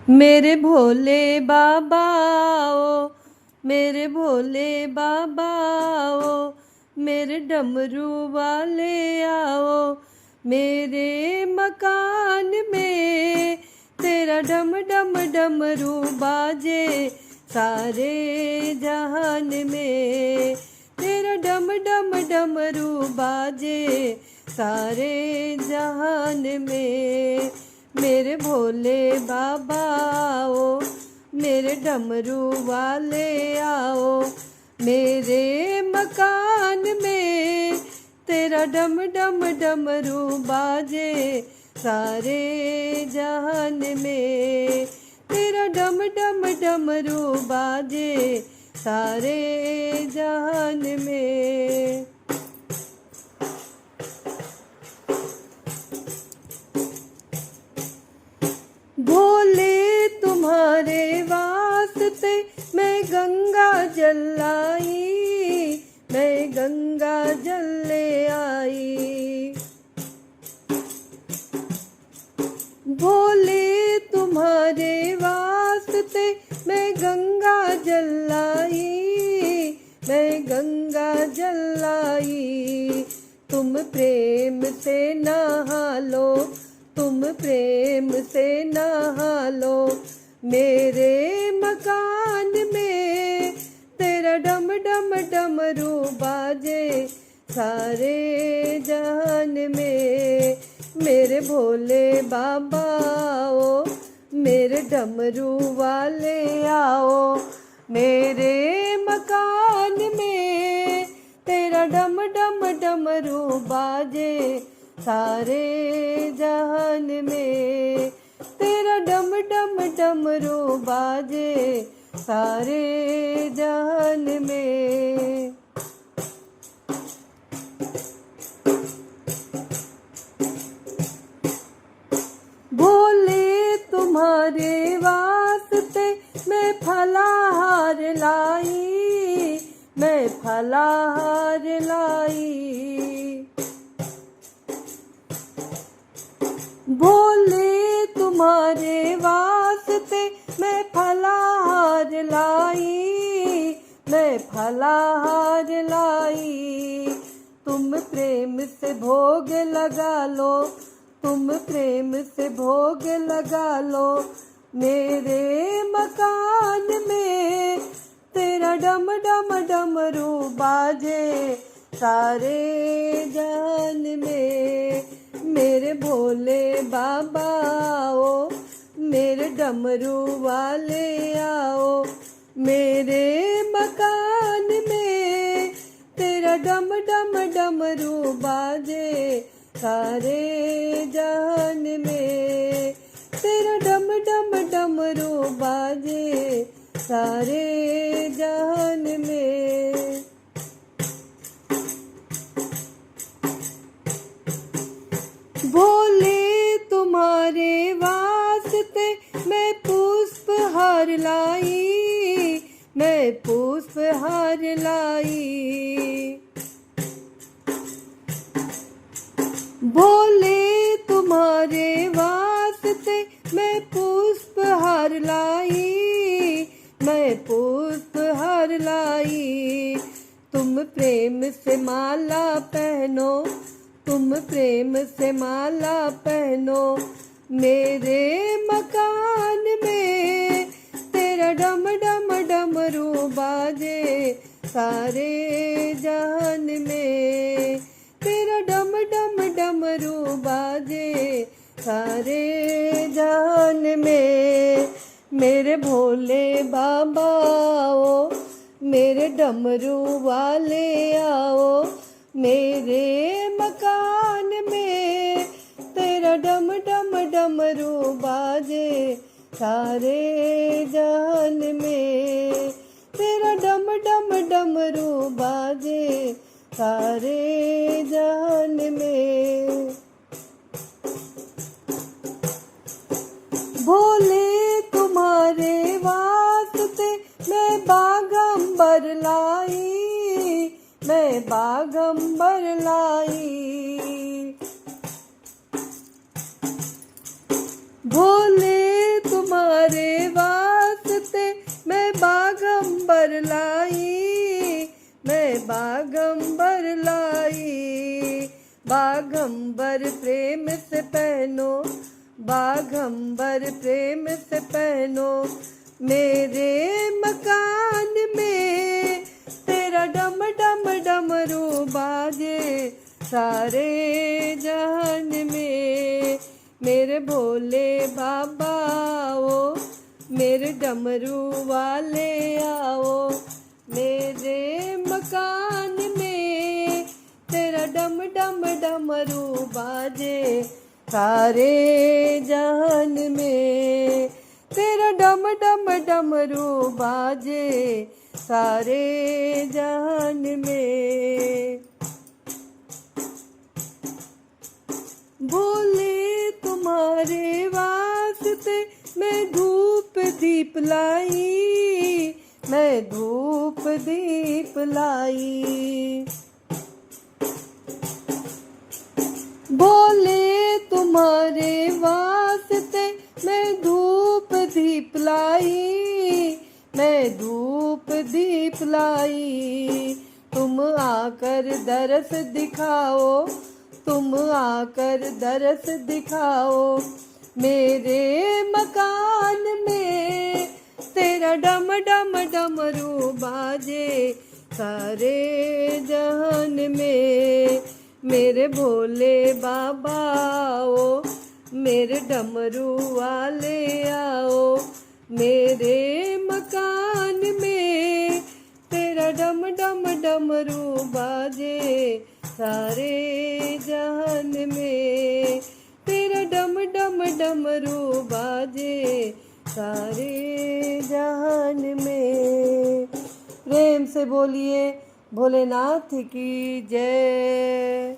मेरे भोले बाबा ओ, मेरे भोले बाबा ओ, मेरे डमरू वाले आओ, मेरे मकान में तेरा डम डम डमरू बाजे सारे जहान में, तेरा डम डम डमरू बाजे सारे जहान में। मेरे भोले बाबा आओ, मेरे डमरू वाले आओ, मेरे मकान में तेरा डम डम डमरू बाजे सारे जहान में, तेरा डम डम डमरू बाजे सारे जहान में। भोले तुम्हारे वास्ते मैं गंगा जल लाई, मैं गंगा जल ले आई। भोले तुम्हारे वास्ते मैं गंगा जल लाई, मैं गंगा जल लाई। तुम प्रेम से नहा लो, तुम प्रेम से नहा लो, मेरे मकान में तेरा डम डम डमरू बाजे सारे जहान में। मेरे भोले बाबा आओ, मेरे डमरू वाले आओ, मेरे मकान में तेरा डम डम डमरू बाजे सारे जहान में, तेरा डम डम डमरू बाजे सारे जहान में। भोले तुम्हारे वास्ते मैं फलाहार लाई, मैं फलाहार लाई। भोले तुम्हारे वास्ते मैं फलाहार लाई, मैं फलाहार लाई। तुम प्रेम से भोग लगा लो, तुम प्रेम से भोग लगा लो, मेरे मकान में तेरा डम डम डमरू बाजे सारे जहान में। मेरे भोले बाबा आओ, मेरे डमरू वाले आओ, मेरे मकान में तेरा डम डम डमरू बाजे सारे जहान में, तेरा डम डम डमरू बाजे सारे जहान में। भोले तुम्हारे वास्ते मैं पुष्प हार लाई, मैं पुष्प हार लाई। भोले तुम्हारे वास्ते मैं पुष्प हार लाई, मैं पुष्प हार लाई। तुम प्रेम से माला पहनो, तुम प्रेम से माला पहनो, मेरे मकान में तेरा डम डम डमरू बाजे सारे जहान में, तेरा डम डम डमरू बाजे सारे जहान में। मेरे भोले बाबा आओ, मेरे डमरू वाले आओ, मेरे मकान में तेरा डम डम डमरू बाजे सारे जहान में, तेरा डम डम डमरू बाजे सारे जहान में। भोले तुम्हारे वास्ते मैं बागंबर लाई, मैं बागंबर लाई। भोले तुम्हारे लाई, मैं बागंबर लाई। बागंबर प्रेम से पहनो, बागंबर प्रेम से पहनो, मेरे मकान में तेरा डम डम डमरू बाजे सारे जहान में। मेरे भोले बाबा आओ, मेरे डमरू वाले आओ, मेरे मकान में तेरा डम डम डमरू बाजे सारे जहान में। तेरा डम डम डमरू बाजे सारे जहान में। भोले तुम्हारे वास्ते मैं धूप दीप लाई, मैं धूप दीप लाई। भोले तुम्हारे वास्ते मैं धूप दीप लाई, मैं धूप दीप लाई। तुम आकर दरस दिखाओ, तुम आकर दरस दिखाओ, मेरे मकान में तेरा डम डम डमरू बाजे सारे जहान में। मेरे भोले बाबा आओ, मेरे डमरू वाले आओ, मेरे मकान में तेरा डम डम डमरू बाजे सारे जहान में। तेरा डम डम डमरू बाजे सारे जहान में। प्रेम से बोलिए भोलेनाथ की जय।